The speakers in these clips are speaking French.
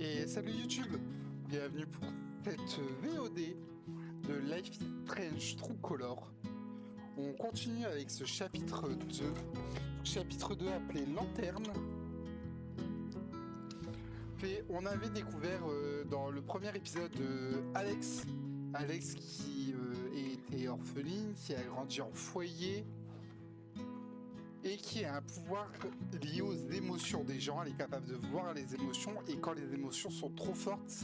Et salut YouTube, bienvenue pour cette VOD de Life is Strange True Color. On continue avec ce chapitre 2, appelé Lanterne. Et on avait découvert dans le premier épisode Alex qui était orpheline, qui a grandi en foyer et qui a un pouvoir lié aux émotions des gens. Elle est capable de voir les émotions et quand les émotions sont trop fortes,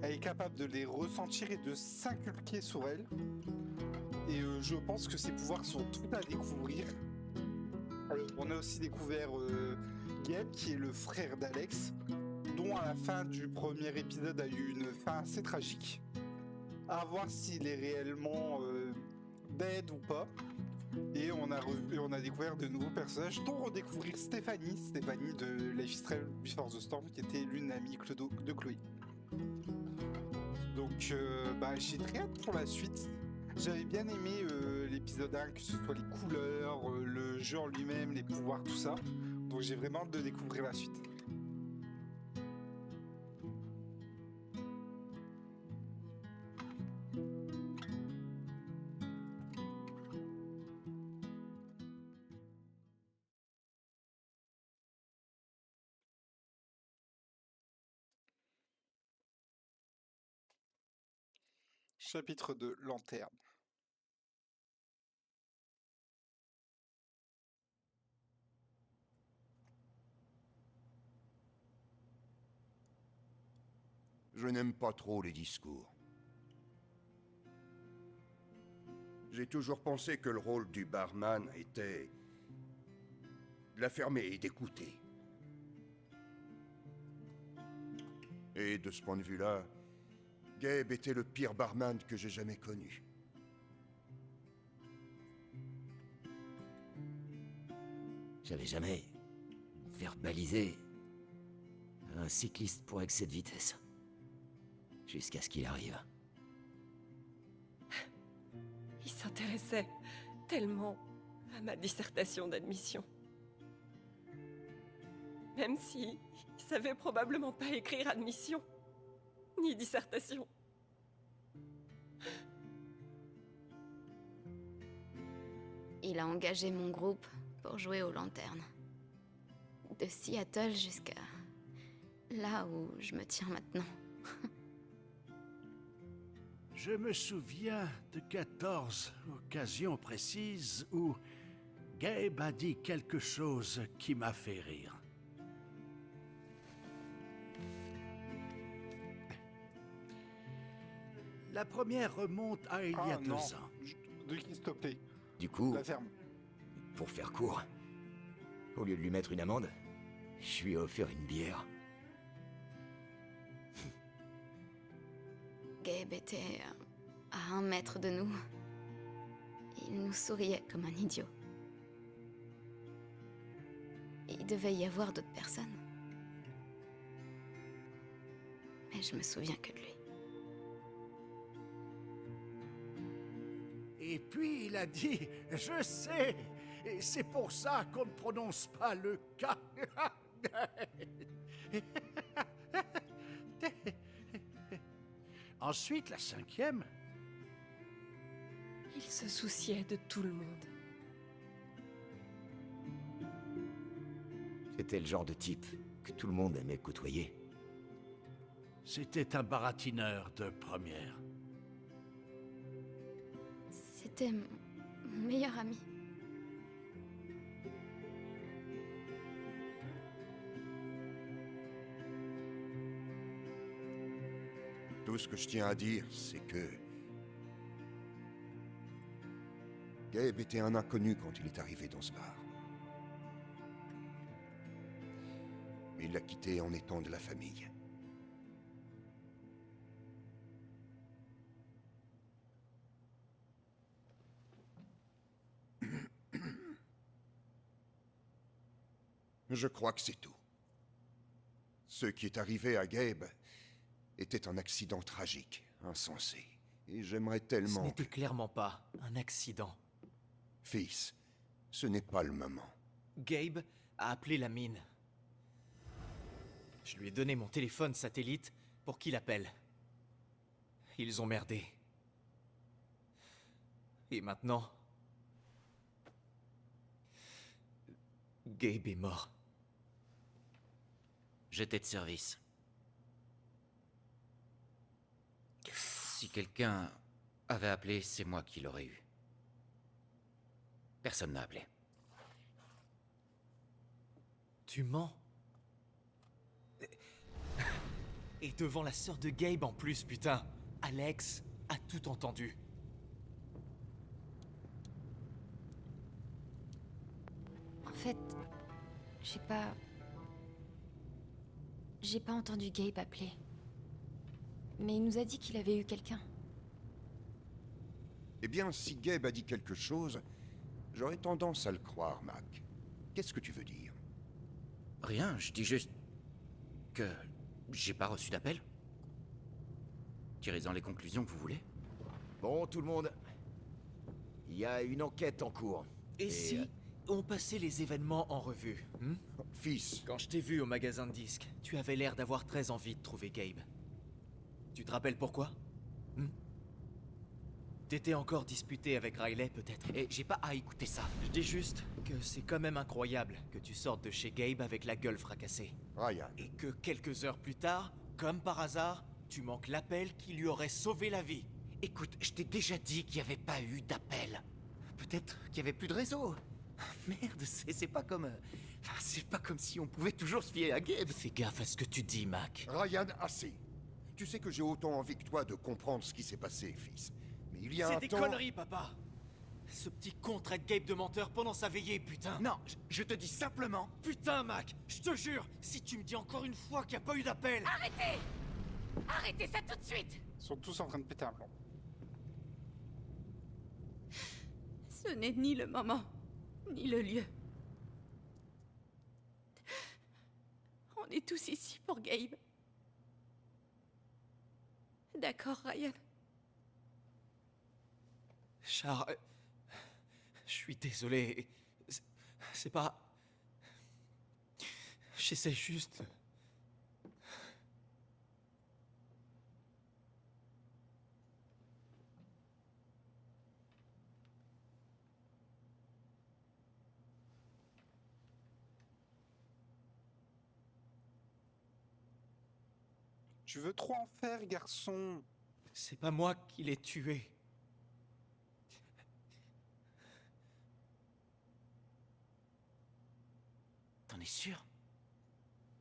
elle est capable de les ressentir et de s'inculquer sur elle. Et je pense que ces pouvoirs sont tout à découvrir. On a aussi découvert Gabe, qui est le frère d'Alex, dont à la fin du premier épisode a eu une fin assez tragique. À voir s'il est réellement dead ou pas. Et on a découvert de nouveaux personnages, dont redécouvrir Stéphanie de Life is Strange Before the Storm, qui était l'une amie de Chloé. Donc j'ai très hâte pour la suite. J'avais bien aimé l'épisode 1, que ce soit les couleurs, le jeu en lui-même, les pouvoirs, tout ça. Donc j'ai vraiment hâte de découvrir la suite. Chapitre 2, Lanterne. Je n'aime pas trop les discours. J'ai toujours pensé que le rôle du barman était de la fermer et d'écouter. Et de ce point de vue-là, Gabe était le pire barman que j'ai jamais connu. J'avais jamais verbalisé un cycliste pour excès de vitesse. Jusqu'à ce qu'il arrive. Il s'intéressait tellement à ma dissertation d'admission. Même si il savait probablement pas écrire admission, ni dissertation. Il a engagé mon groupe pour jouer aux lanternes. De Seattle jusqu'à là où je me tiens maintenant. Je me souviens de 14 occasions précises où Gabe a dit quelque chose qui m'a fait rire. La première remonte à il y a 2 ans. De qui, s'il te plaît? Du coup, La ferme. pour faire court, au lieu de lui mettre une amende, je lui ai offert une bière. Gabe était à 1 mètre de nous. Il nous souriait comme un idiot. Il devait y avoir d'autres personnes. Mais je me souviens que de lui. Et puis il a dit « Je sais, et c'est pour ça qu'on ne prononce pas le K. » Ensuite, la 5e. Il se souciait de tout le monde. C'était le genre de type que tout le monde aimait côtoyer. C'était un baratineur de première. C'était mon meilleur ami. Tout ce que je tiens à dire, c'est que Gabe était un inconnu quand il est arrivé dans ce bar. Il l'a quitté en étant de la famille. Je crois que c'est tout. Ce qui est arrivé à Gabe était un accident tragique, insensé. Et j'aimerais Ce tellement... n'était clairement pas un accident. Fils, ce n'est pas le moment. Gabe a appelé la mine. Je lui ai donné mon téléphone satellite pour qu'il appelle. Ils ont merdé. Et maintenant... Gabe est mort. J'étais de service. Si quelqu'un avait appelé, c'est moi qui l'aurais eu. Personne n'a appelé. Tu mens? Et devant la sœur de Gabe en plus, putain. Alex a tout entendu. En fait, j'ai pas entendu Gabe appeler. Mais il nous a dit qu'il avait eu quelqu'un. Eh bien, si Gabe a dit quelque chose, j'aurais tendance à le croire, Mac. Qu'est-ce que tu veux dire? Rien, je dis juste... que... j'ai pas reçu d'appel. Tirez-en les conclusions que vous voulez. Bon, tout le monde. Il y a une enquête en cours. Et si on passait les événements en revue, Fils, Quand je t'ai vu au magasin de disques, tu avais l'air d'avoir très envie de trouver Gabe. Tu te rappelles pourquoi? T'étais encore disputé avec Riley, peut-être? Et j'ai pas à écouter ça. Je dis juste que c'est quand même incroyable que tu sortes de chez Gabe avec la gueule fracassée. Ryan. Et que quelques heures plus tard, comme par hasard, tu manques l'appel qui lui aurait sauvé la vie. Écoute, je t'ai déjà dit qu'il n'y avait pas eu d'appel. Peut-être qu'il y avait plus de réseau. Merde, c'est pas comme... Enfin, c'est pas comme si on pouvait toujours se fier à Gabe. Fais gaffe à ce que tu dis, Mac. Ryan, assez. Tu sais que j'ai autant envie que toi de comprendre ce qui s'est passé, fils. Mais il y a un C'est des temps... conneries, papa. Ce petit con traite Gabe de menteur pendant sa veillée, putain. Non, je te dis simplement... Putain, Mac, je te jure, si tu me dis encore une fois qu'il n'y a pas eu d'appel... Arrêtez! Arrêtez ça tout de suite! Ils sont tous en train de péter un plomb. Ce n'est ni le moment, ni le lieu. On est tous ici pour Gabe. D'accord, Ryan. Char... Je suis désolé. C'est pas... J'essaie juste... Tu veux trop en faire, garçon? C'est pas moi qui l'ai tué. T'en es sûr?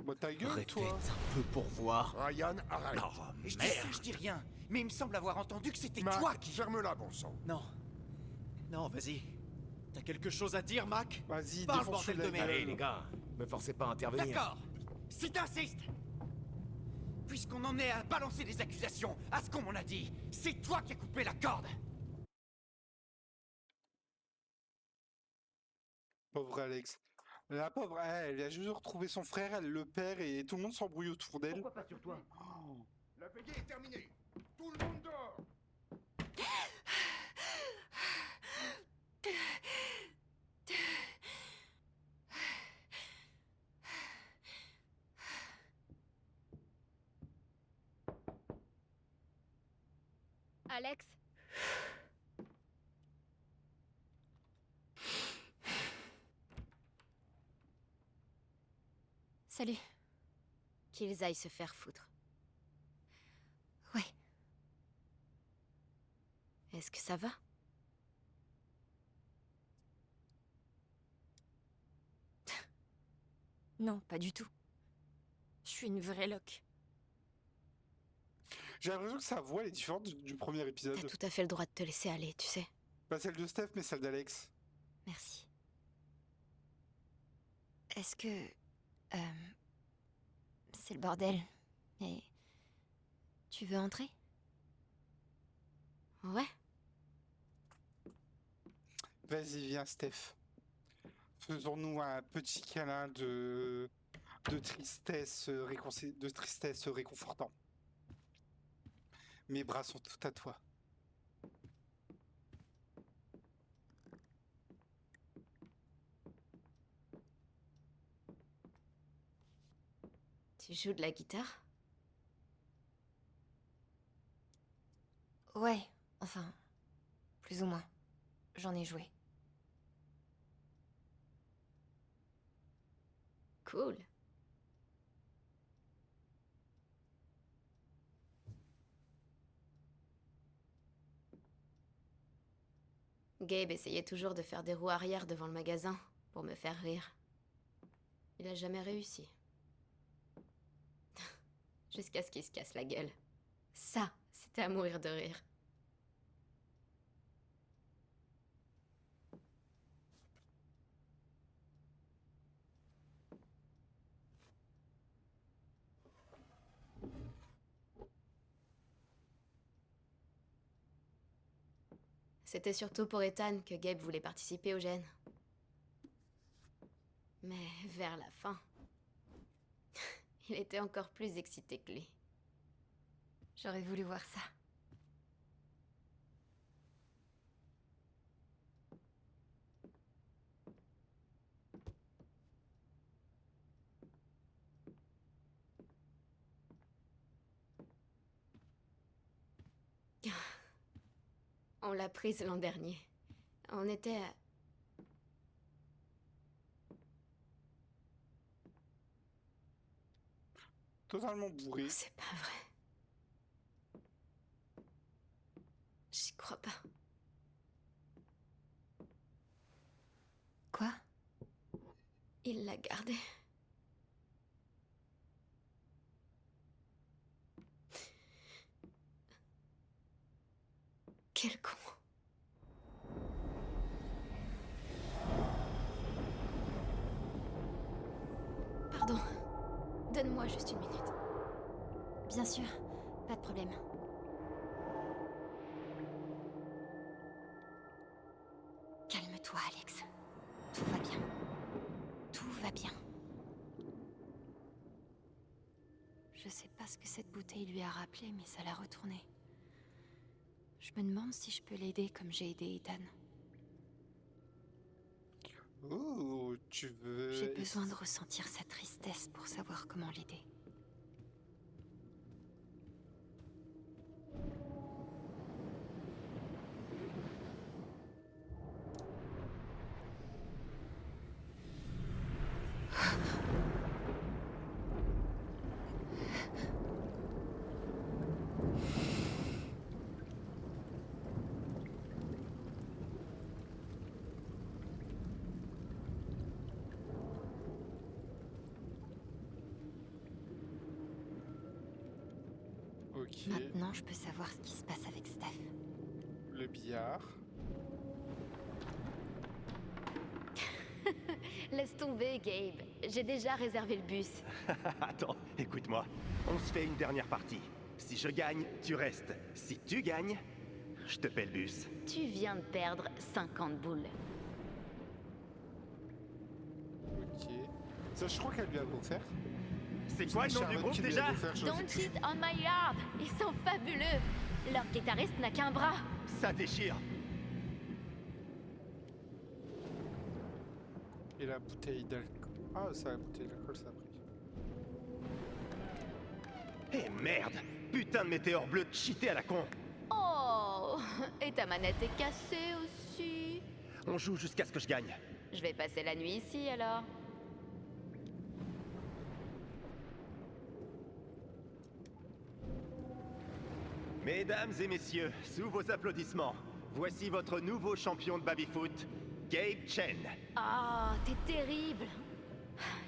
Bah ta gueule, Répète toi. un peu pour voir. Ryan, arrête. Je dis ça, je dis rien. Mais il me semble avoir entendu que c'était Mac, toi qui... ferme-la, bon sang. Non. Non, vas-y. T'as quelque chose à dire, Mac? Vas-y, Parle, défonce-lui bordel de la merde. gueule. Allez, les gars, me forcez pas à intervenir. D'accord. Si t'insistes... Puisqu'on en est à balancer des accusations à ce qu'on m'en a dit, c'est toi qui as coupé la corde. Pauvre Alex. La pauvre, elle a juste retrouvé son frère, elle le perd et tout le monde s'embrouille autour d'elle. Pourquoi pas sur toi? Oh. La veillée est terminée. Tout le monde dort. Alex? Salut. Qu'ils aillent se faire foutre. Ouais. Est-ce que ça va? Non, pas du tout. Je suis une vraie loque. J'ai l'impression que sa voix elle est différente du premier épisode. T'as tout à fait le droit de te laisser aller, tu sais. Pas celle de Steph, mais celle d'Alex. Merci. Est-ce que... c'est le bordel. Et... tu veux entrer? Ouais. Vas-y, viens, Steph. Faisons-nous un petit câlin de tristesse, de tristesse réconfortant. Mes bras sont tout à toi. Tu joues de la guitare? Ouais, enfin, plus ou moins. J'en ai joué. Cool. Gabe essayait toujours de faire des roues arrière devant le magasin pour me faire rire. Il a jamais réussi. Jusqu'à ce qu'il se casse la gueule. Ça, c'était à mourir de rire. C'était surtout pour Ethan que Gabe voulait participer au gène. Mais vers la fin, il était encore plus excité que lui. J'aurais voulu voir ça. On l'a prise l'an dernier. On était à... Totalement bourré. C'est pas vrai. J'y crois pas. Quoi? Il l'a gardée. Quel con. Pardon. Donne-moi juste une minute. Bien sûr, pas de problème. Calme-toi, Alex. Tout va bien. Tout va bien. Je sais pas ce que cette bouteille lui a rappelé, mais ça l'a retourné. Je me demande si je peux l'aider comme j'ai aidé Ethan. Oh, tu veux... J'ai besoin de ressentir sa tristesse pour savoir comment l'aider. Ok, Maintenant, je peux savoir ce qui se passe avec Steph. le billard. Laisse tomber, Gabe. J'ai déjà réservé le bus. Attends, écoute-moi. On se fait une dernière partie. Si je gagne, tu restes. Si tu gagnes, je te paie le bus. Tu viens de perdre 50 boules. Ok. Ça, je crois qu'elle lui a offert. C'est quoi le nom du Charlotte groupe qui lui a déjà offert, je sais Don't plus. cheat on my yard. Ils sont fabuleux. Leur guitariste n'a qu'un bras. Ça déchire. Et la bouteille d'alcool. Ah, c'est la bouteille d'alcool, ça a pris. Eh merde! Putain de météore bleu de cheaté à la con! Oh, et ta manette est cassée aussi. On joue jusqu'à ce que je gagne. Je vais passer la nuit ici alors. Mesdames et messieurs, sous vos applaudissements, voici votre nouveau champion de baby-foot, Gabe Chen. Ah, t'es terrible.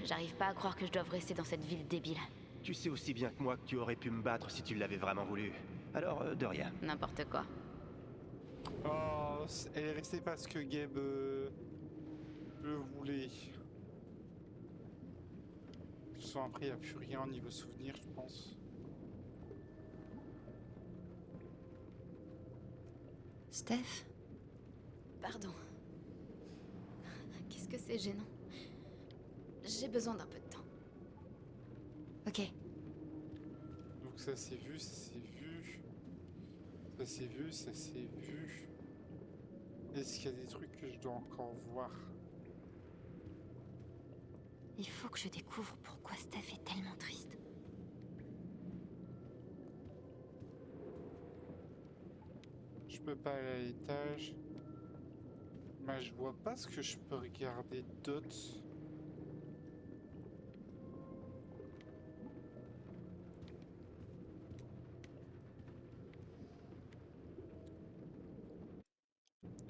J'arrive pas à croire que je doive rester dans cette ville débile. Tu sais aussi bien que moi que tu aurais pu me battre si tu l'avais vraiment voulu. Alors, de rien. N'importe quoi. Oh, elle est restée parce que Gabe le voulait. De toute façon, après, il n'y a plus rien au niveau souvenir, je pense. Steph? Pardon. Qu'est-ce que c'est gênant? J'ai besoin d'un peu de temps. Ok. Donc ça c'est vu, ça c'est vu. Ça c'est vu, ça c'est vu. Est-ce qu'il y a des trucs que je dois encore voir? Il faut que je découvre pourquoi Steph est tellement triste. Je peux pas aller à l'étage. Mais je vois pas ce que je peux regarder d'autre.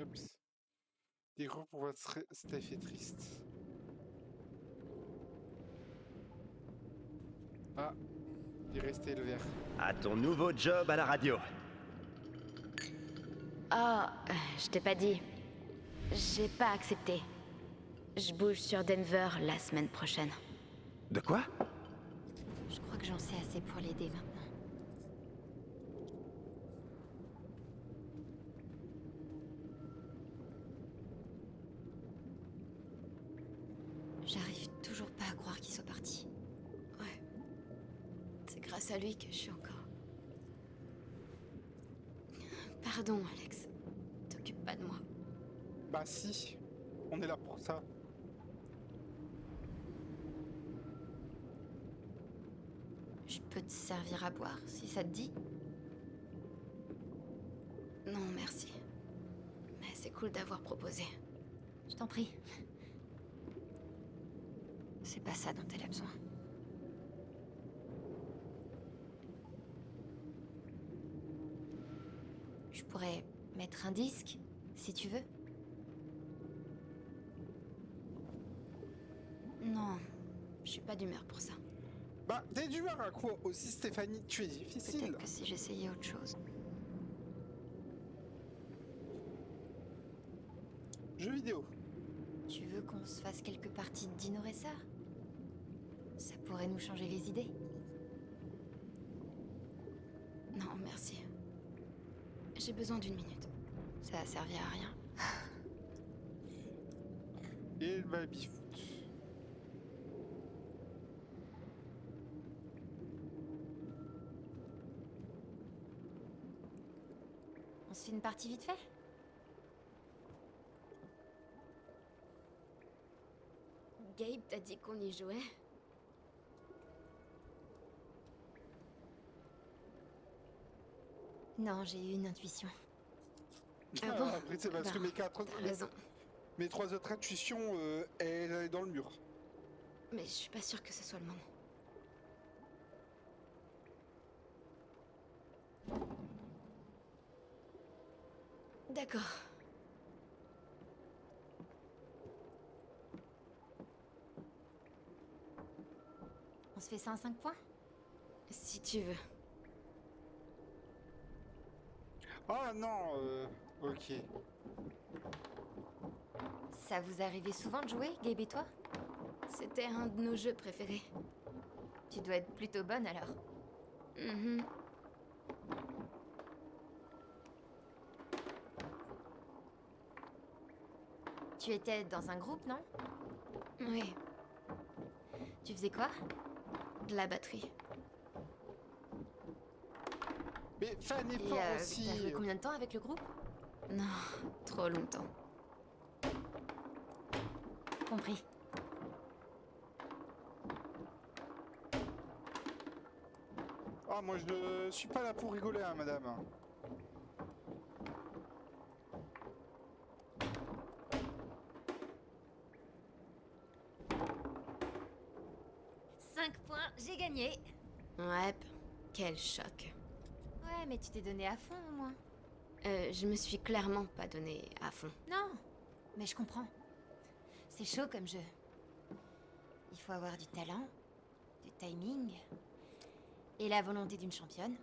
Oups. Des groupes pour voir Steph est triste. Ah, il est resté le vert. À ton nouveau job à la radio. Oh, je t'ai pas dit. J'ai pas accepté. Je bouge sur Denver la semaine prochaine. De quoi? Je crois que j'en sais assez pour l'aider maintenant. J'arrive toujours pas à croire qu'il soit parti. Ouais. C'est grâce à lui que je suis encore. Pardon, Alex. T'occupe pas de moi. Bah si, on est là pour ça. Je peux te servir à boire, si ça te dit? Non, merci. Mais c'est cool d'avoir proposé. Je t'en prie. C'est pas ça dont elle a besoin. Je pourrais mettre un disque, si tu veux. Non, je suis pas d'humeur pour ça. Bah, t'es d'humeur à quoi aussi, Stéphanie? Tu es difficile. Peut-être que si j'essayais autre chose. Jeux vidéo. Tu veux qu'on se fasse quelques parties de Dino Racer? Ça pourrait nous changer les idées. Non, merci. J'ai besoin d'une minute. Ça a servi à rien. Et le baby-foot. On se fait une partie vite fait? Gabe t'a dit qu'on y jouait? Non, j'ai eu une intuition. Ah bon? Après, c'est parce que Bah, t'as raison. mes 3 autres intuitions, elles allaient dans le mur. Mais je suis pas sûre que ce soit le moment. D'accord. On se fait ça en 5 points? Si tu veux. Ah non, ok. Ça vous arrivait souvent de jouer, Gabe et toi? C'était un de nos jeux préférés. Tu dois être plutôt bonne alors. Mhm. Tu étais dans un groupe, non? Oui, Tu faisais quoi? de la batterie. Mais fais un Et effort t'as aussi. joué combien de temps avec le groupe? Non, trop longtemps. Compris. Ah, moi je ne suis pas là pour rigoler, hein, madame. 5 points, j'ai gagné. Ouais, quel choc. Ouais, mais tu t'es donné à fond au moins. Je me suis clairement pas donné à fond. Non, mais je comprends. C'est chaud comme jeu. Il faut avoir du talent, du timing et la volonté d'une championne.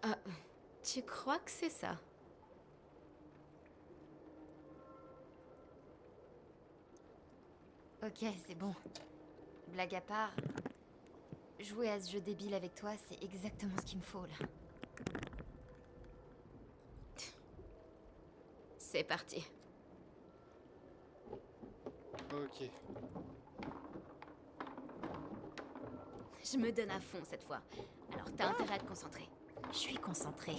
Ah, tu crois que c'est ça? Ok, c'est bon. Blague à part, jouer à ce jeu débile avec toi, c'est exactement ce qu'il me faut là. C'est parti. Ok. Je me donne à fond cette fois. Alors t'as intérêt à te concentrer. Je suis concentrée.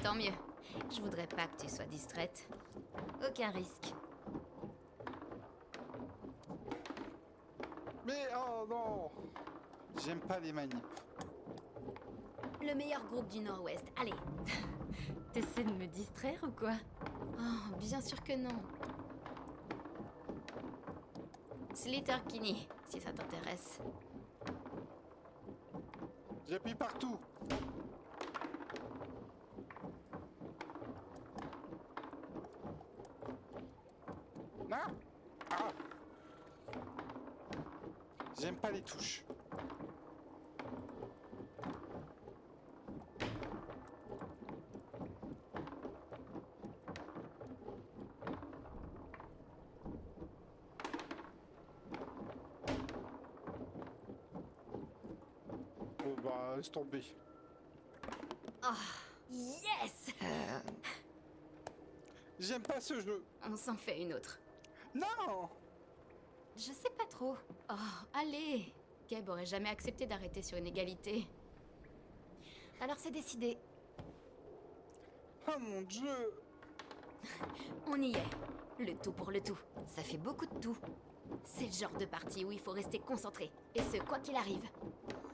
Tant mieux. Je voudrais pas que tu sois distraite. Aucun risque. Mais oh non, j'aime pas les manips. Le meilleur groupe du Nord-Ouest. Allez. T'essaies de me distraire ou quoi? Oh, bien sûr que non. Slitterkini, si ça t'intéresse. J'appuie partout. Ah. Ah. J'aime pas les touches. Oh bah, laisse tomber. Yes! J'aime pas ce jeu. On s'en fait une autre. Non! Je sais pas trop. Oh, allez! Gabe aurait jamais accepté d'arrêter sur une égalité. Alors c'est décidé. Oh mon dieu! On y est. Le tout pour le tout. Ça fait beaucoup de tout. C'est le genre de partie où il faut rester concentré. Et ce, quoi qu'il arrive.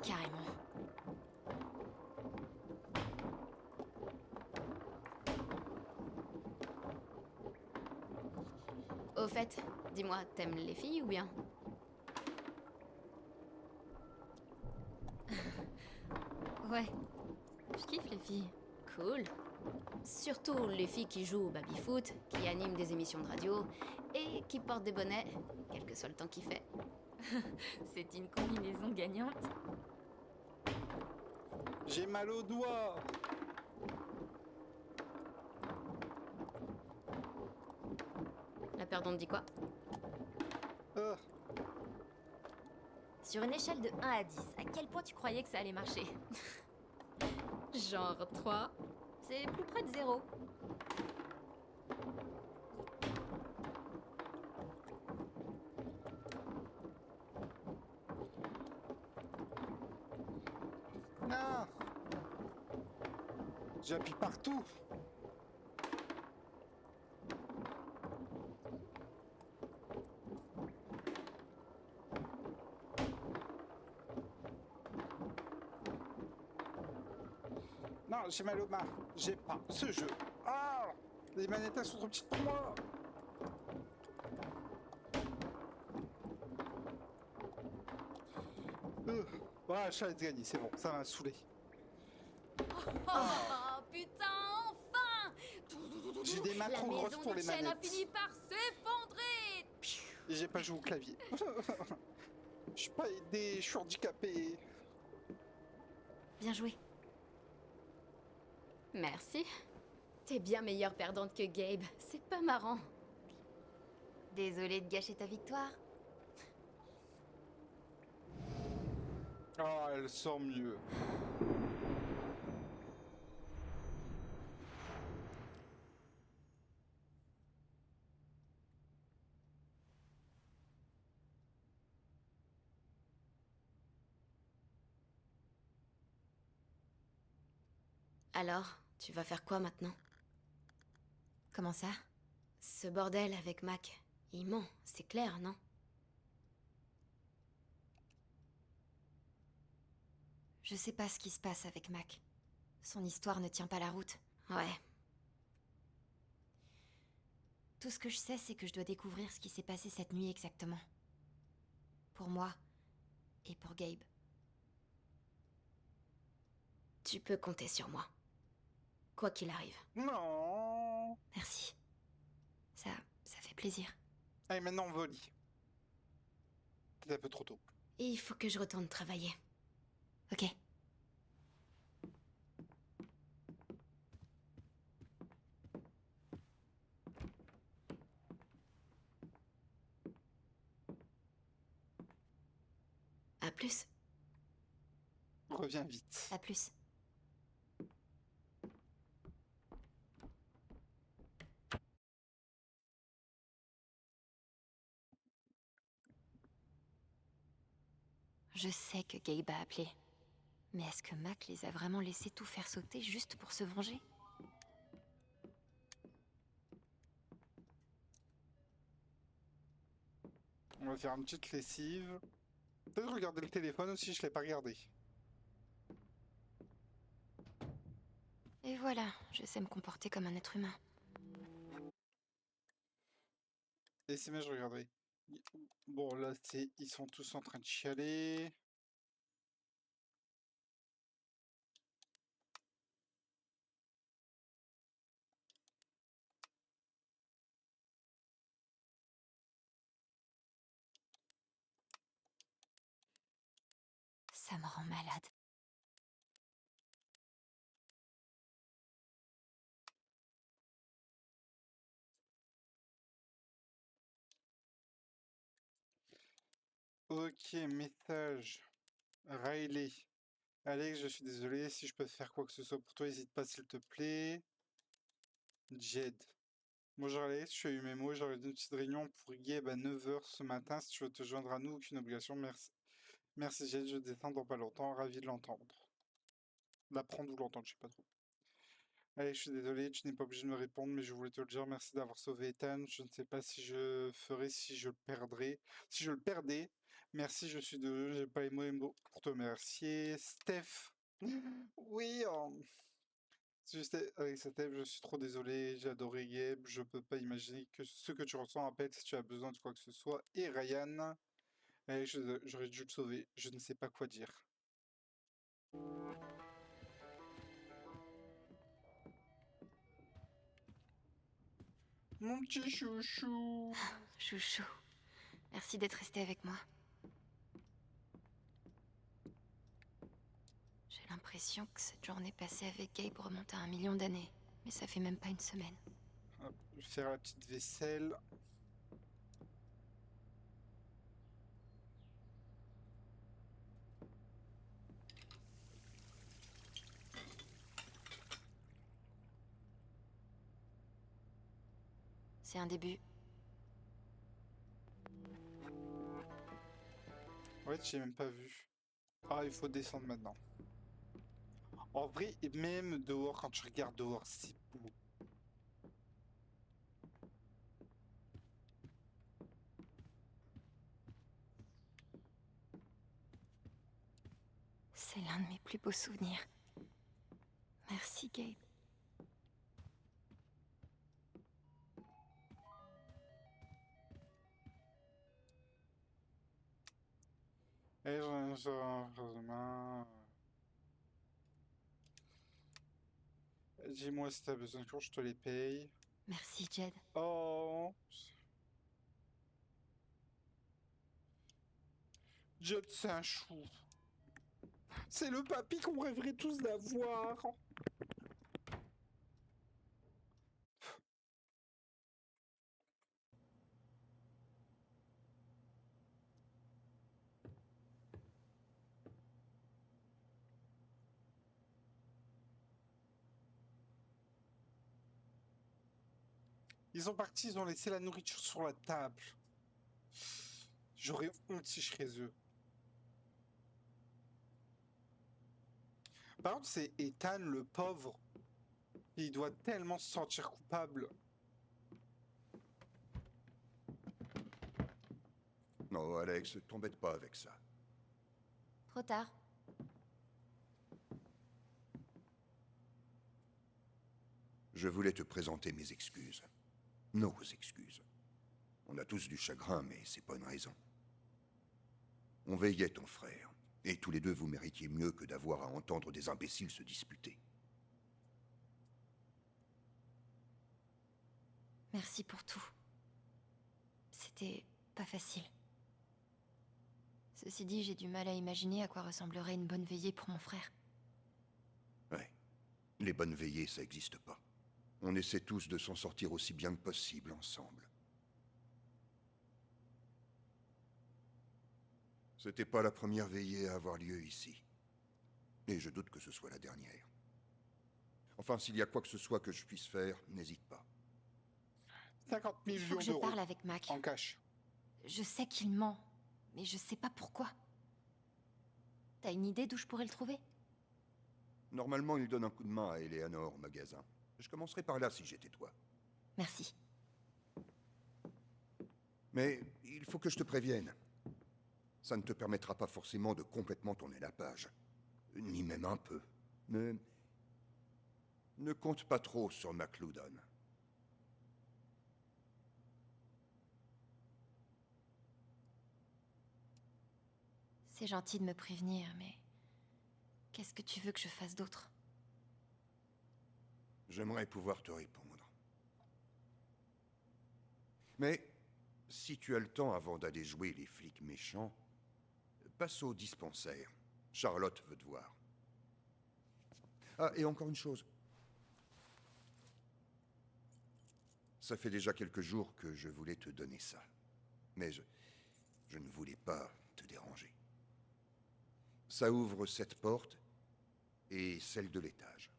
Carrément. Au fait, dis-moi, t'aimes les filles ou bien? Ouais. Je kiffe les filles. Cool. Surtout les filles qui jouent au baby-foot, qui animent des émissions de radio et qui portent des bonnets, quel que soit le temps qu'il fait. C'est une combinaison gagnante. J'ai mal au doigt! La perdante dit quoi? Ah. Sur une échelle de 1 à 10, à quel point tu croyais que ça allait marcher? Genre 3. C'est plus près de 0. Non! J'appuie partout! Non, j'ai mal aux mains. J'ai pas ce jeu. Ah! Les manettes elles sont trop petites pour moi. Ouais, je suis gagné, c'est bon, ça m'a saoulé. Oh putain, enfin! J'ai des mains La trop grosses maison pour de les Chen a manettes. fini par s'effondrer! Et j'ai pas joué au clavier. Je suis pas aidé, je suis handicapé. Bien joué. Merci. T'es bien meilleure perdante que Gabe. C'est pas marrant. Désolée de gâcher ta victoire. Oh, elle sent mieux. Alors, tu vas faire quoi maintenant? Comment ça? Ce bordel avec Mac, il ment, c'est clair, non? Je sais pas ce qui se passe avec Mac. Son histoire ne tient pas la route. Ouais. Tout ce que je sais, c'est que je dois découvrir ce qui s'est passé cette nuit exactement. Pour moi et pour Gabe. Tu peux compter sur moi. Quoi qu'il arrive. Non. Merci. Ça fait plaisir. Allez, maintenant on va au lit. C'est un peu trop tôt. Et il faut que je retourne travailler. Ok. À plus. Reviens vite. À plus. Je sais que Gabe a appelé. Mais est-ce que Mac les a vraiment laissés tout faire sauter juste pour se venger? On va faire une petite lessive. Peut-être regarder le téléphone aussi, je l'ai pas regardé. Et voilà, je sais me comporter comme un être humain. Laissez-moi, je regarderai. Bon, là, ils sont tous en train de chialer. Ça me rend malade. Ok, message. Riley. Alex, je suis désolé. Si je peux faire quoi que ce soit pour toi, n'hésite pas, s'il te plaît. Jed. Bonjour Alex, je suis à UMMO. J'aurais une petite réunion pour Gabe à 9h ce matin. Si tu veux te joindre à nous, aucune obligation. Merci. Merci Jed, je descends dans pas longtemps. Ravi de l'entendre. L'apprendre ou l'entendre, je sais pas trop. Allez, je suis désolé, tu n'es pas obligé de me répondre, mais je voulais te le dire. Merci d'avoir sauvé Ethan. Je ne sais pas si je ferais si je le perdrais. Si je le perdais, merci, je suis désolé, j'ai pas les mots pour te remercier. Steph. Oui, avec Steph, je suis trop désolé. J'ai adoré Gabe. Je peux pas imaginer que ce que tu ressens. Appelle si tu as besoin de quoi que ce soit. Et Ryan. Allez, j'aurais dû le sauver. Je ne sais pas quoi dire. Mon petit chouchou. Chouchou, merci d'être resté avec moi. J'ai l'impression que cette journée passée avec Gabe remonte à 1 million d'années. Mais ça fait même pas une semaine. Hop, je vais faire la petite vaisselle. C'est un début. Ouais, j'ai même pas vu. Ah, il faut descendre maintenant. En vrai, et même dehors, quand tu regardes dehors, c'est beau. C'est l'un de mes plus beaux souvenirs. Merci, Gabe. Et demain. Dis-moi si t'as besoin de cours, je te les paye. Merci, Jed. Oh. Jed, c'est un chou. C'est le papy qu'on rêverait tous d'avoir. Ils sont partis, ils ont laissé la nourriture sur la table. J'aurais honte si je serais eux. Par contre, c'est Ethan, le pauvre. Il doit tellement se sentir coupable. Non, Alex, t'embête pas avec ça. Trop tard. Je voulais te présenter mes excuses. Nos excuses. On a tous du chagrin, mais c'est pas une raison. On veillait ton frère, et tous les deux vous méritiez mieux que d'avoir à entendre des imbéciles se disputer. Merci pour tout. C'était pas facile. Ceci dit, j'ai du mal à imaginer à quoi ressemblerait une bonne veillée pour mon frère. Ouais. Les bonnes veillées, ça existe pas. On essaie tous de s'en sortir aussi bien que possible ensemble. C'était pas la première veillée à avoir lieu ici. Et je doute que ce soit la dernière. Enfin, s'il y a quoi que ce soit que je puisse faire, n'hésite pas. 50 Il faut millions que je d'euros parle avec Mac. en cash. Je sais qu'il ment, mais je sais pas pourquoi. T'as une idée d'où je pourrais le trouver? Normalement, il donne un coup de main à Eleanor au magasin. Je commencerai par là si j'étais toi. Merci. Mais il faut que je te prévienne. Ça ne te permettra pas forcément de complètement tourner la page. Ni même un peu. Ne compte pas trop sur McLoudon. C'est gentil de me prévenir, mais... Qu'est-ce que tu veux que je fasse d'autre? J'aimerais pouvoir te répondre. Mais si tu as le temps avant d'aller jouer les flics méchants, passe au dispensaire. Charlotte veut te voir. Ah, et encore une chose. Ça fait déjà quelques jours que je voulais te donner ça. Mais je ne voulais pas te déranger. Ça ouvre cette porte et celle de l'étage.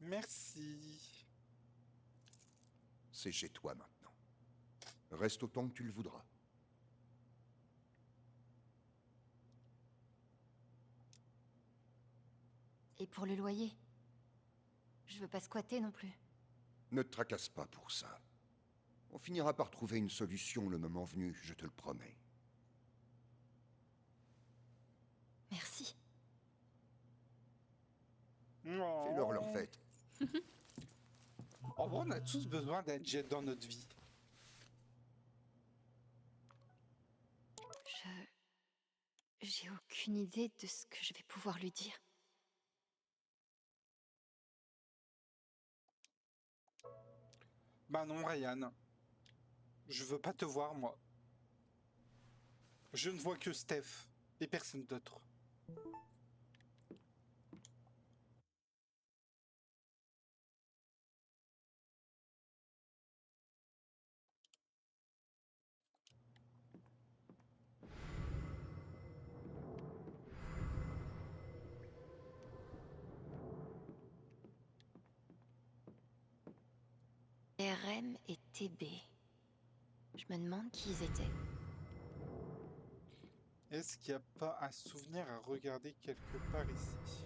Merci. C'est chez toi maintenant. Reste autant que tu le voudras. Et pour le loyer? Je veux pas squatter non plus. Ne te tracasse pas pour ça. On finira par trouver une solution le moment venu, je te le promets. Merci. Fais-leur leur fête. En vrai, on a tous besoin d'un jet dans notre vie. J'ai aucune idée de ce que je vais pouvoir lui dire. Bah non, Ryan. Je veux pas te voir, moi. Je ne vois que Steph et personne d'autre. RM et TB. Je me demande qui ils étaient. Est-ce qu'il n'y a pas un souvenir à regarder quelque part ici?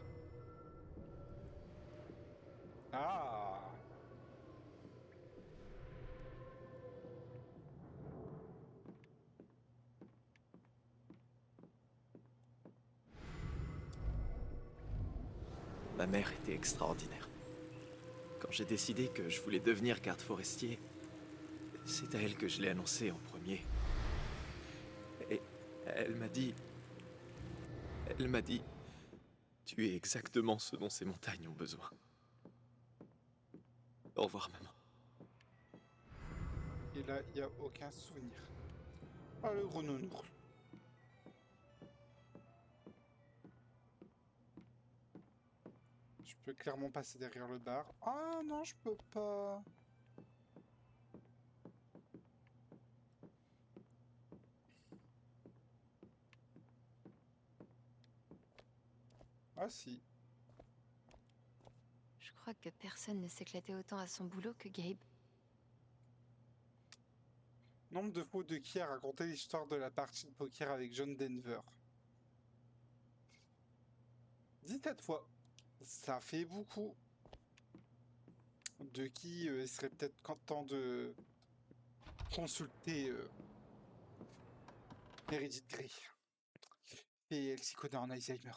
Ah! Ma mère était extraordinaire. Quand j'ai décidé que je voulais devenir garde forestier, c'est à elle que je l'ai annoncé en premier. Et elle m'a dit... Tu es exactement ce dont ces montagnes ont besoin. Au revoir, maman. Et là, il n'y a aucun souvenir. Ah, le gros nounours. Je peux clairement passer derrière le bar. Ah non, je peux pas. Ah si. Je crois que personne ne s'éclatait autant à son boulot que Gabe. Nombre de fois de qui a raconté l'histoire de la partie de poker avec John Denver. 17 fois. Ça fait beaucoup. De qui serait peut-être content de consulter Hereditary. Et elle s'y connaît en Alzheimer.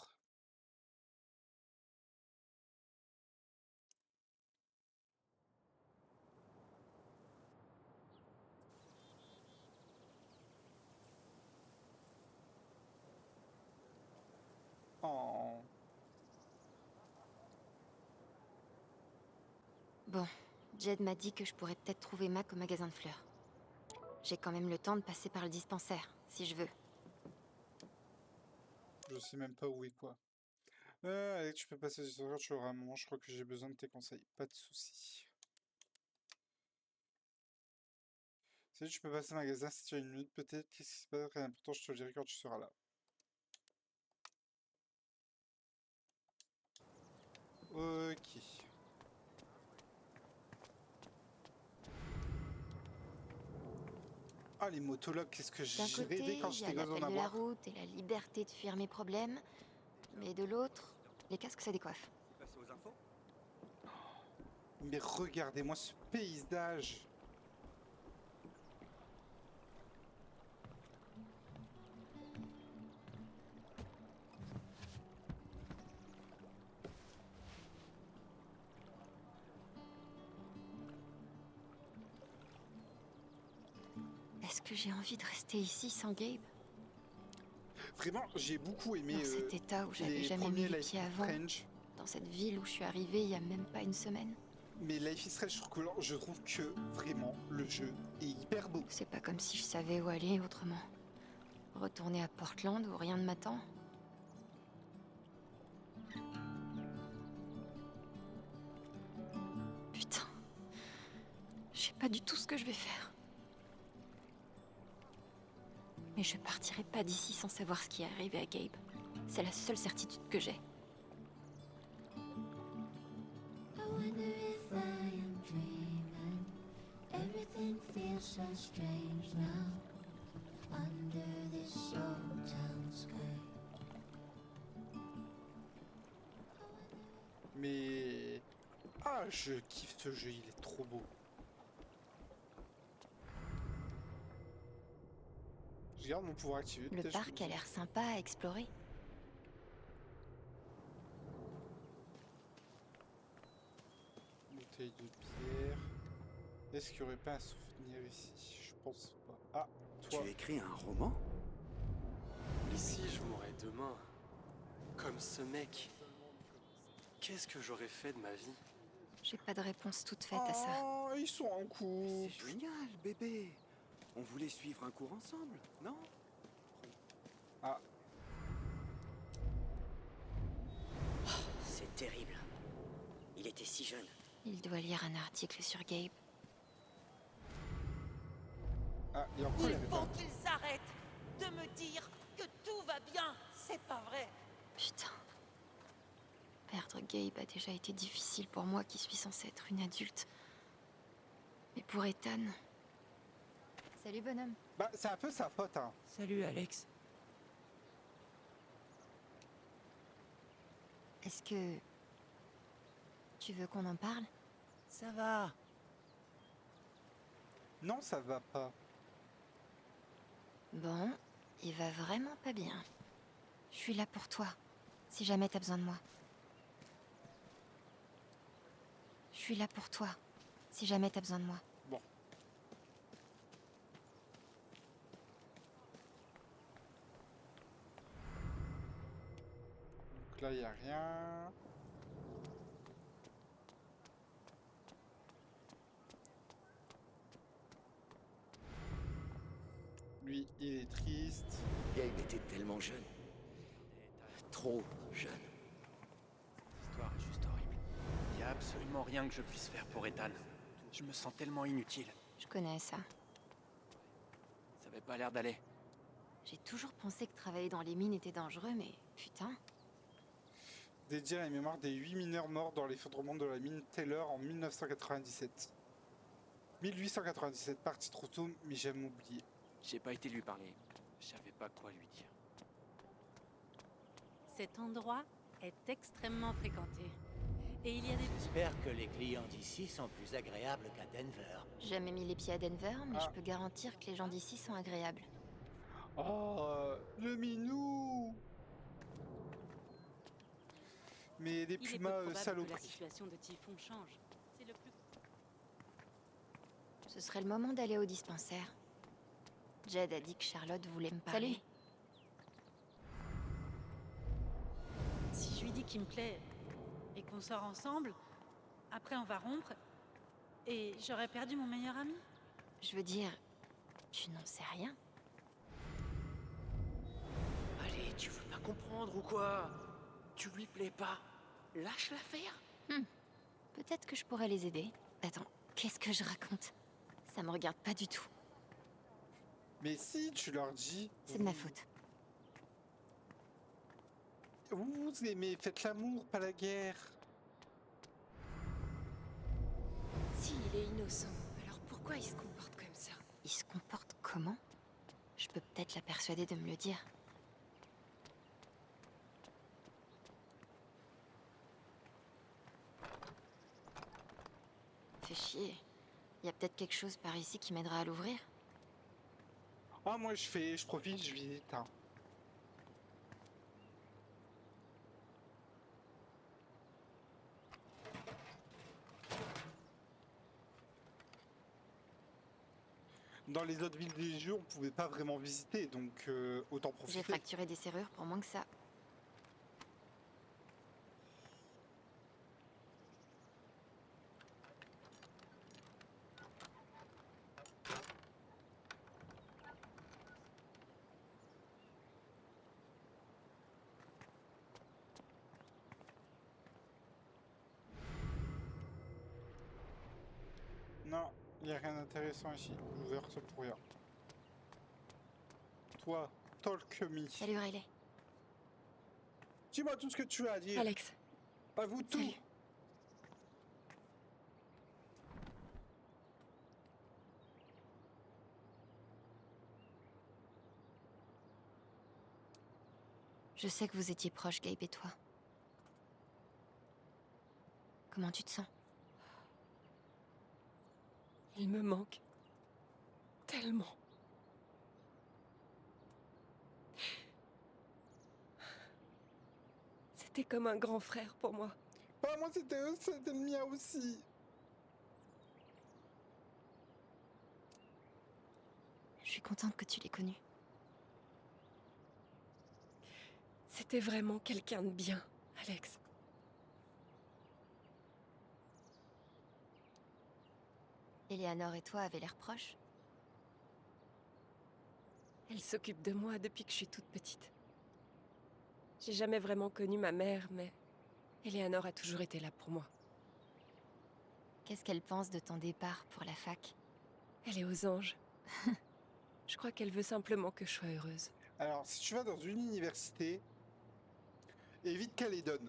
Oh. Bon, Jed m'a dit que je pourrais peut-être trouver Mac au magasin de fleurs. J'ai quand même le temps de passer par le dispensaire, si je veux. Je sais même pas où est quoi. Allez, tu peux passer du soir, tu auras un moment, je crois que j'ai besoin de tes conseils. Pas de soucis. Salut, tu peux passer au magasin si tu as une minute peut-être. Qu'est-ce qui se passe? Rien d'important, je te le dirai quand tu seras là. Ok. Ah, les motologues, qu'est-ce que D'un j'ai côté, rêvé quand il y a j'étais gosse l'appel d'en de la avoir. route et la liberté de fuir mes problèmes. Mais de l'autre, les casques ça décoiffe. Mais regardez-moi ce paysage. Est-ce que j'ai envie de rester ici sans Gabe? Vraiment, j'ai beaucoup aimé Dans cet état où j'avais les jamais mis premiers les Life pieds is avant. Strange. Dans cette ville où je suis arrivée il y a même pas une semaine. Mais Life is Strange, je trouve que vraiment le jeu est hyper beau. C'est pas comme si je savais où aller autrement. Retourner à Portland où rien ne m'attend. Putain. Je sais pas du tout ce que je vais faire. Mais je partirai pas d'ici sans savoir ce qui est arrivé à Gabe. C'est la seule certitude que j'ai. I wonder if I am dreaming. Everything feels so strange now. Under this old town sky. Mais... Ah, je kiffe ce jeu, il est trop beau. Je garde mon pouvoir activé. Le peut-être parc a l'air sympa à explorer. Bouteille de pierre. Est-ce qu'il n'y aurait pas un souvenir ici? Je pense pas. Ah, toi. Tu écris un roman? Et si je mourais demain, comme ce mec, qu'est-ce que j'aurais fait de ma vie? J'ai pas de réponse toute faite à ça. Oh, ils sont en couple. C'est génial, bébé. On voulait suivre un cours ensemble, non? Ah, C'est terrible. Il était si jeune. Il doit lire un article sur Gabe. ah, et encore il y Il avait faut pas. qu'ils arrêtent de me dire que tout va bien. C'est pas vrai. Putain. Perdre Gabe a déjà été difficile pour moi qui suis censée être une adulte. Mais pour Ethan... Salut bonhomme. Bah, c'est un peu sa faute, hein. Salut, Alex. Est-ce que... tu veux qu'on en parle? Ça va. Non, ça va pas. Bon, il va vraiment pas bien. Je suis là pour toi, si jamais t'as besoin de moi. Je suis là pour toi, si jamais t'as besoin de moi. Bon. Donc là, il n'y a rien. Lui, il est triste. Gabe était tellement jeune. Trop jeune. Cette histoire est juste horrible. Il y a absolument rien que je puisse faire pour Ethan. Je me sens tellement inutile. Je connais ça. Ça avait pas l'air d'aller. J'ai toujours pensé que travailler dans les mines était dangereux, mais putain. Dédié à la mémoire des 8 mineurs morts dans l'effondrement de la mine Taylor en 1997. 1897, parti trop tôt, mais jamais oublié. J'ai pas été lui parler. Je savais pas quoi lui dire. Cet endroit est extrêmement fréquenté. Et il y a des... J'espère que les clients d'ici sont plus agréables qu'à Denver. J'ai jamais mis les pieds à Denver, mais je peux garantir que les gens d'ici sont agréables. Oh, le minou. Mais des Il est peu pumas probable que la saloperies. situation de Typhon change. C'est le plus... Ce serait le moment d'aller au dispensaire. Jed a dit que Charlotte voulait me parler. Salut. Si je lui dis qu'il me plaît et qu'on sort ensemble, après on va rompre et j'aurais perdu mon meilleur ami. Je veux dire, tu n'en sais rien. Allez, tu veux pas comprendre ou quoi? Tu lui plais pas? Lâche l'affaire. Peut-être que je pourrais les aider. Attends, qu'est-ce que je raconte? Ça me regarde pas du tout. Mais si tu leur dis... C'est de ma faute. Vous aimez, faites l'amour, pas la guerre. S'il est innocent, alors pourquoi il se comporte comme ça? Il se comporte comment? Je peux peut-être la persuader de me le dire. Fais chier. Il y a peut-être quelque chose par ici qui m'aidera à l'ouvrir. Ah, moi je profite, je visite. Hein. dans les autres villes du jeu, on pouvait pas vraiment visiter, donc autant J'ai profiter. fracturé des serrures pour moins que ça. Non, il n'y a rien d'intéressant ici. J'ai ouvert ça pour rien. Toi, talk me. Salut Riley. Dis-moi tout ce que tu as à dire. Alex. À vous tout. Salut. Je sais que vous étiez proches, Gabe et toi. Comment tu te sens? Il me manque. Tellement. C'était comme un grand frère pour moi. Ah, moi, c'était le mien aussi. Je suis contente que tu l'aies connu. C'était vraiment quelqu'un de bien, Alex. Eleanor et toi avez l'air proches. Elle s'occupe de moi depuis que je suis toute petite. J'ai jamais vraiment connu ma mère, mais Eleanor a toujours été là pour moi. Qu'est-ce qu'elle pense de ton départ pour la fac? Elle est aux anges. Je crois qu'elle veut simplement que je sois heureuse. Alors, si tu vas dans une université, évite Caledon.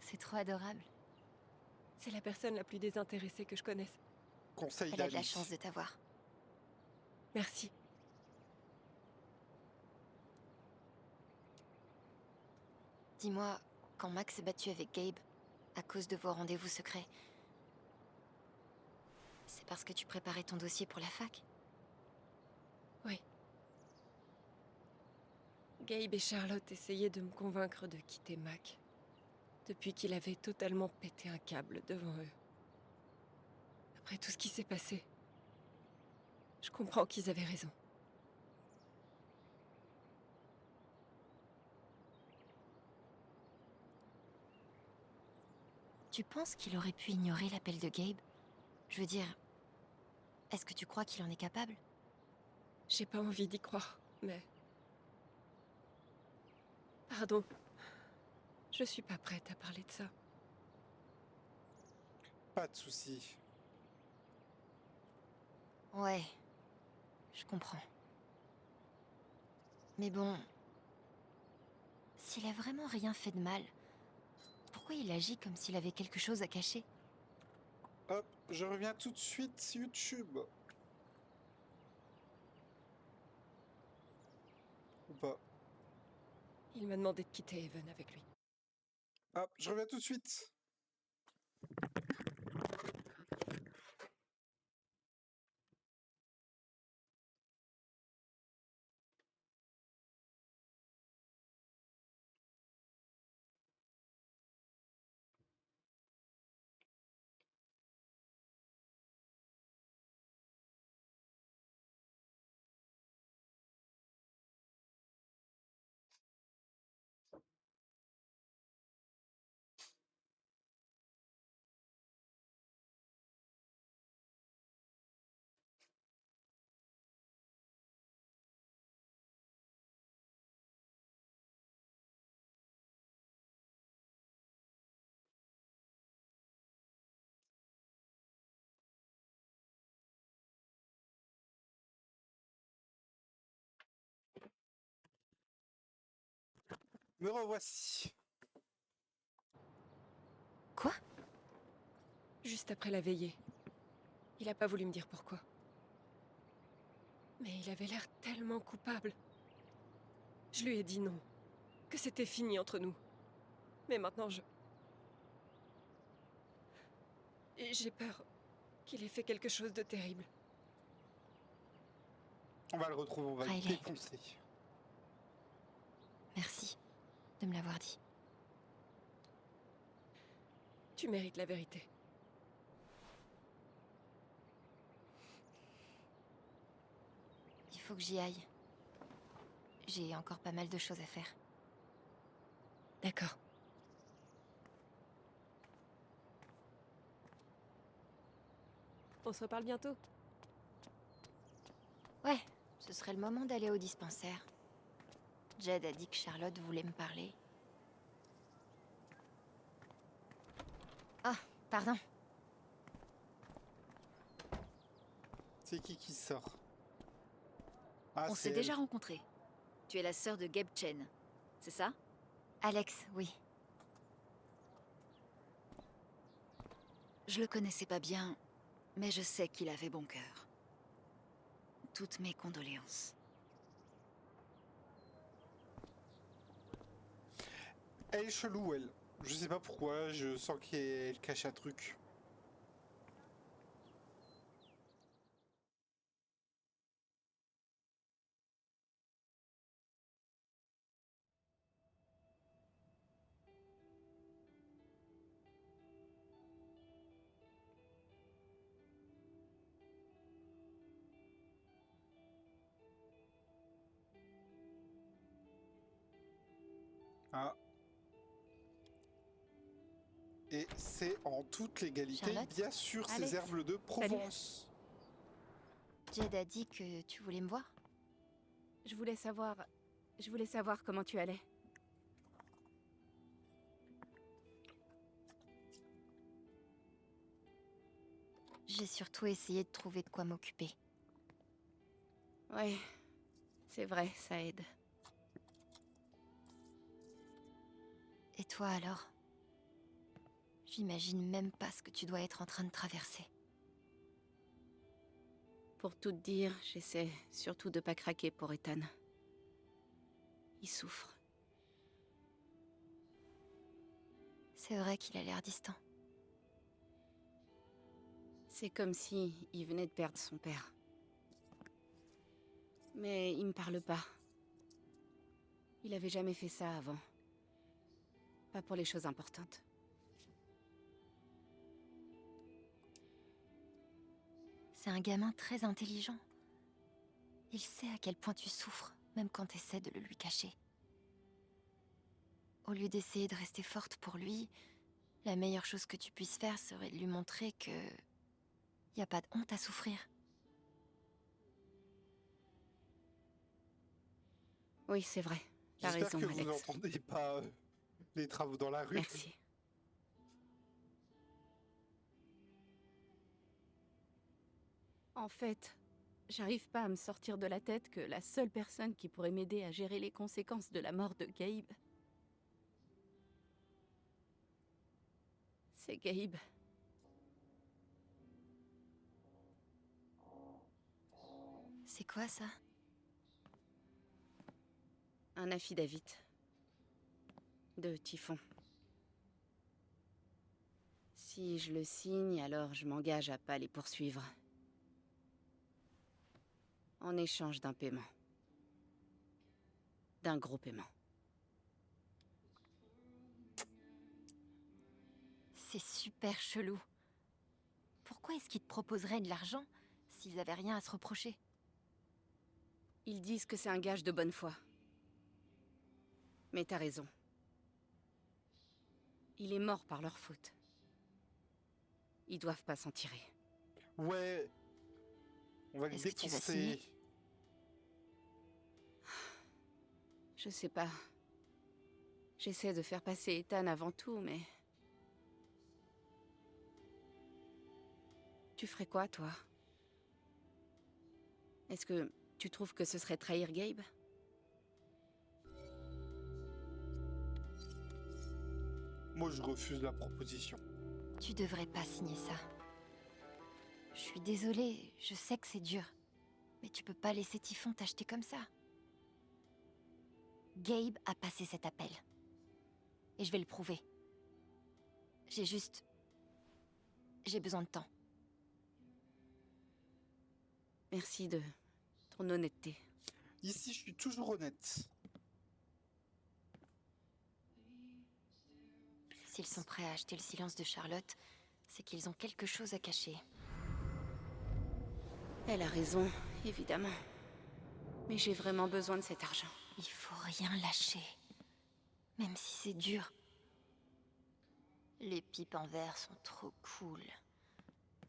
C'est trop adorable. C'est la personne la plus désintéressée que je connaisse. Conseil Elle a de la d'amis. chance de t'avoir. Merci. Dis-moi, quand Max s'est battu avec Gabe, à cause de vos rendez-vous secrets, c'est parce que tu préparais ton dossier pour la fac? Oui. Gabe et Charlotte essayaient de me convaincre de quitter Mac. Depuis qu'il avait totalement pété un câble devant eux. Après tout ce qui s'est passé, je comprends qu'ils avaient raison. Tu penses qu'il aurait pu ignorer l'appel de Gabe? Je veux dire, est-ce que tu crois qu'il en est capable? J'ai pas envie d'y croire, mais... Pardon. Je suis pas prête à parler de ça. Pas de soucis. Ouais, je comprends. Mais bon, s'il a vraiment rien fait de mal, pourquoi il agit comme s'il avait quelque chose à cacher? Hop, je reviens tout de suite YouTube. Ou pas. Il m'a demandé de quitter Haven avec lui. Hop, je reviens tout de suite. Me revoici. Quoi? Juste après la veillée. Il a pas voulu me dire pourquoi. Mais il avait l'air tellement coupable. Je lui ai dit non. Que c'était fini entre nous. Mais maintenant Et j'ai peur qu'il ait fait quelque chose de terrible. On va le retrouver, on va le Riley. défoncer. Merci de me l'avoir dit. Tu mérites la vérité. faut que j'y aille. J'ai encore pas mal de choses à faire. D'accord. On se reparle bientôt. Ouais, ce serait le moment d'aller au dispensaire. Jed a dit que Charlotte voulait me parler. Ah, pardon. C'est qui sort? Ah, On c'est s'est elle. déjà rencontrés. Tu es la sœur de Gabe Chen, c'est ça? Alex, oui. Je le connaissais pas bien, mais je sais qu'il avait bon cœur. Toutes mes condoléances. Elle est chelou, elle. Je sais pas pourquoi, je sens qu'elle cache un truc. Ah. Et c'est en toute légalité, Charlotte, bien sûr, ces Alex, herbes de Provence. Jed a dit que tu voulais me voir. Je voulais savoir comment tu allais. J'ai surtout essayé de trouver de quoi m'occuper. Ouais, c'est vrai, ça aide. Et toi alors? J'imagine même pas ce que tu dois être en train de traverser. Pour tout te dire, j'essaie surtout de pas craquer pour Ethan. Il souffre. C'est vrai qu'il a l'air distant. C'est comme si il venait de perdre son père. Mais il me parle pas. Il avait jamais fait ça avant. Pas pour les choses importantes. C'est un gamin très intelligent. Il sait à quel point tu souffres, même quand tu essaies de le lui cacher. Au lieu d'essayer de rester forte pour lui, la meilleure chose que tu puisses faire serait de lui montrer que... y a pas de honte à souffrir. Oui, c'est vrai. T'as J'espère raison, que vous Alex. n'entendez pas les travaux dans la rue. Merci. En fait, j'arrive pas à me sortir de la tête que la seule personne qui pourrait m'aider à gérer les conséquences de la mort de Gabe, c'est Gabe. C'est quoi ça? Un affidavit. De Typhon. Si je le signe, alors je m'engage à pas les poursuivre. En échange d'un paiement. D'un gros paiement. C'est super chelou. Pourquoi est-ce qu'ils te proposeraient de l'argent s'ils avaient rien à se reprocher? Ils disent que c'est un gage de bonne foi. Mais t'as raison. Il est mort par leur faute. Ils doivent pas s'en tirer. Ouais. On va les Est-ce que tu vas défoncer. signer? Je sais pas. J'essaie de faire passer Ethan avant tout, mais... Tu ferais quoi, toi? Est-ce que tu trouves que ce serait trahir Gabe? Moi, je refuse la proposition. Tu devrais pas signer ça. Je suis désolée, je sais que c'est dur. Mais tu peux pas laisser Typhon t'acheter comme ça. Gabe a passé cet appel. Et je vais le prouver. J'ai besoin de temps. Merci de ton honnêteté. Ici, je suis toujours honnête. S'ils sont prêts à acheter le silence de Charlotte, c'est qu'ils ont quelque chose à cacher. Elle a raison, évidemment. Mais j'ai vraiment besoin de cet argent. Il faut rien lâcher. Même si c'est dur. Les pipes en verre sont trop cool.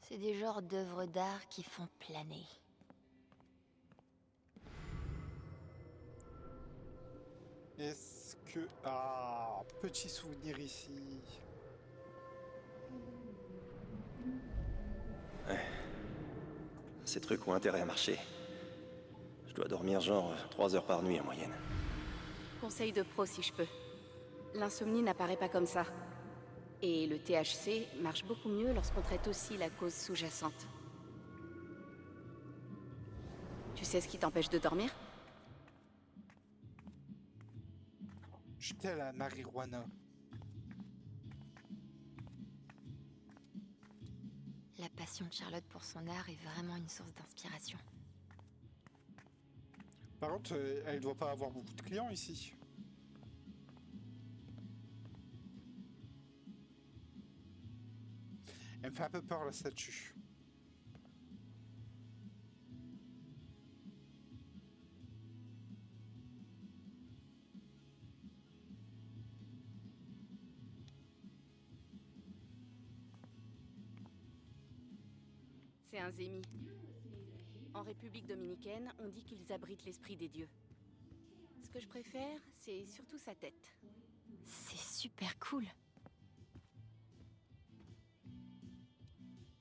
C'est des genres d'œuvres d'art qui font planer. Est-ce que... Ah, petit souvenir ici. Ouais. Ces trucs ont intérêt à marcher. Je dois dormir genre 3 heures par nuit en moyenne. Conseil de pro si je peux. L'insomnie n'apparaît pas comme ça. Et le THC marche beaucoup mieux lorsqu'on traite aussi la cause sous-jacente. Tu sais ce qui t'empêche de dormir? J'étais à la marijuana. La passion de Charlotte pour son art est vraiment une source d'inspiration. Par contre, elle doit pas avoir beaucoup de clients ici. Elle me fait un peu peur, la statue. C'est un zémi. En République dominicaine, on dit qu'ils abritent l'esprit des dieux. Ce que je préfère, c'est surtout sa tête. C'est super cool.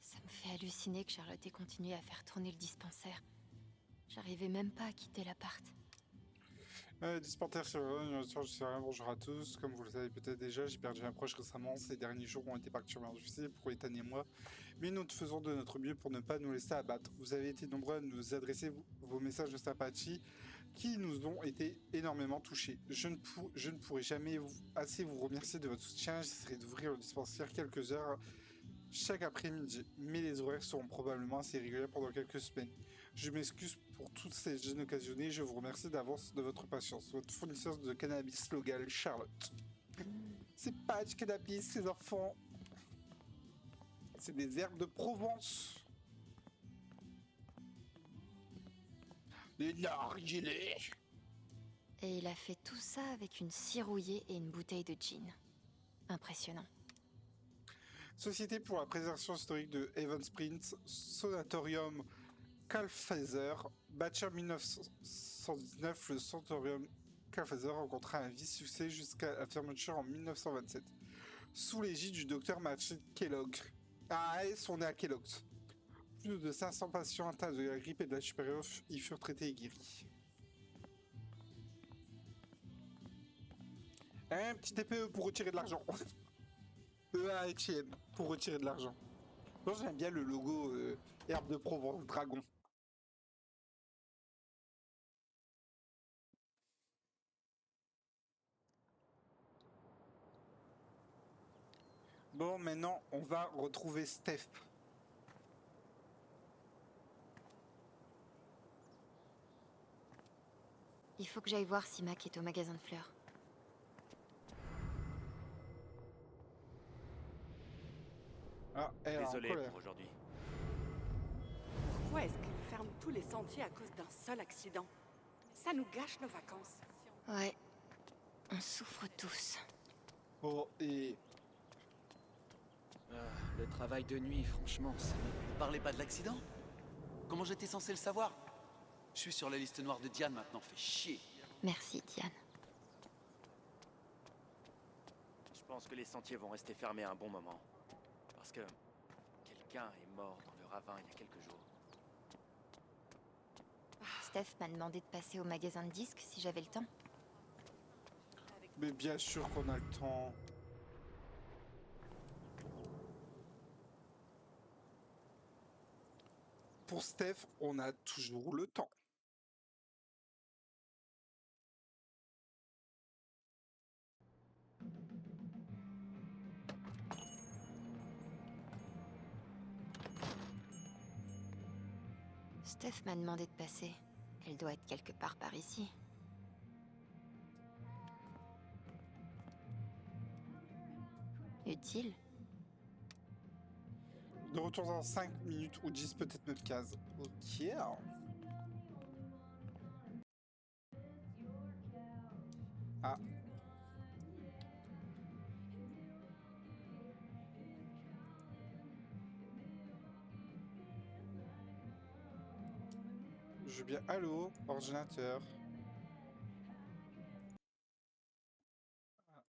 Ça me fait halluciner que Charlotte ait continué à faire tourner le dispensaire. J'arrivais même pas à quitter l'appart. Dispensaire sur je sais rien, bonjour à tous. Comme vous le savez peut-être déjà, j'ai perdu un proche récemment. Ces derniers jours ont été particulièrement difficiles pour Ethan et moi. Mais nous faisons de notre mieux pour ne pas nous laisser abattre. Vous avez été nombreux à nous adresser vos messages de sympathie qui nous ont été énormément touchés. Je ne pourrai jamais assez vous remercier de votre soutien. J'essaierai d'ouvrir le dispensaire quelques heures chaque après-midi, mais les horaires seront probablement assez réguliers pendant quelques semaines. Je m'excuse pour toutes ces gênes occasionnées. Je vous remercie d'avance de votre patience. Votre fournisseur de cannabis local, Charlotte. C'est pas du cannabis, ces enfants. C'est des herbes de Provence. Des narguilés. Et il a fait tout ça avec une scie rouillée et une bouteille de gin. Impressionnant. Société pour la préservation historique de Evans Prince, Sanatorium Kalfazer, bâti en 1919, le Sanatorium Kalfazer rencontra un vif-succès jusqu'à la fermeture en 1927, sous l'égide du docteur Martin Kellogg. Ah, on est à Kellogg's. Plus de 500 patients atteints de la grippe et de la supérieure y furent traités et guéris. Un petit TPE pour retirer de l'argent. Etienne, pour retirer de l'argent. Moi j'aime bien le logo Herbe de Provence, dragon. Bon, maintenant on va retrouver Steph. Il faut que j'aille voir si Mac est au magasin de fleurs. Ah, elle est en Désolé colère. pour aujourd'hui. Pourquoi est-ce qu'ils ferment tous les sentiers à cause d'un seul accident? Ça nous gâche nos vacances. Ouais, on souffre tous. Oh, et... Le travail de nuit, franchement, ça... Vous parlez pas de l'accident? Comment j'étais censé le savoir? Je suis sur la liste noire de Diane maintenant, fait chier. Merci, Diane. Je pense que les sentiers vont rester fermés un bon moment. Parce que quelqu'un est mort dans le ravin il y a quelques jours. Steph m'a demandé de passer au magasin de disques si j'avais le temps. Mais bien sûr qu'on a le temps. Pour Steph, on a toujours le temps. Steph m'a demandé de passer. Elle doit être quelque part par ici. Utile? De retour dans 5 minutes ou 10, peut-être même 15. Ok. Ah. Je veux bien... Allô, ordinateur.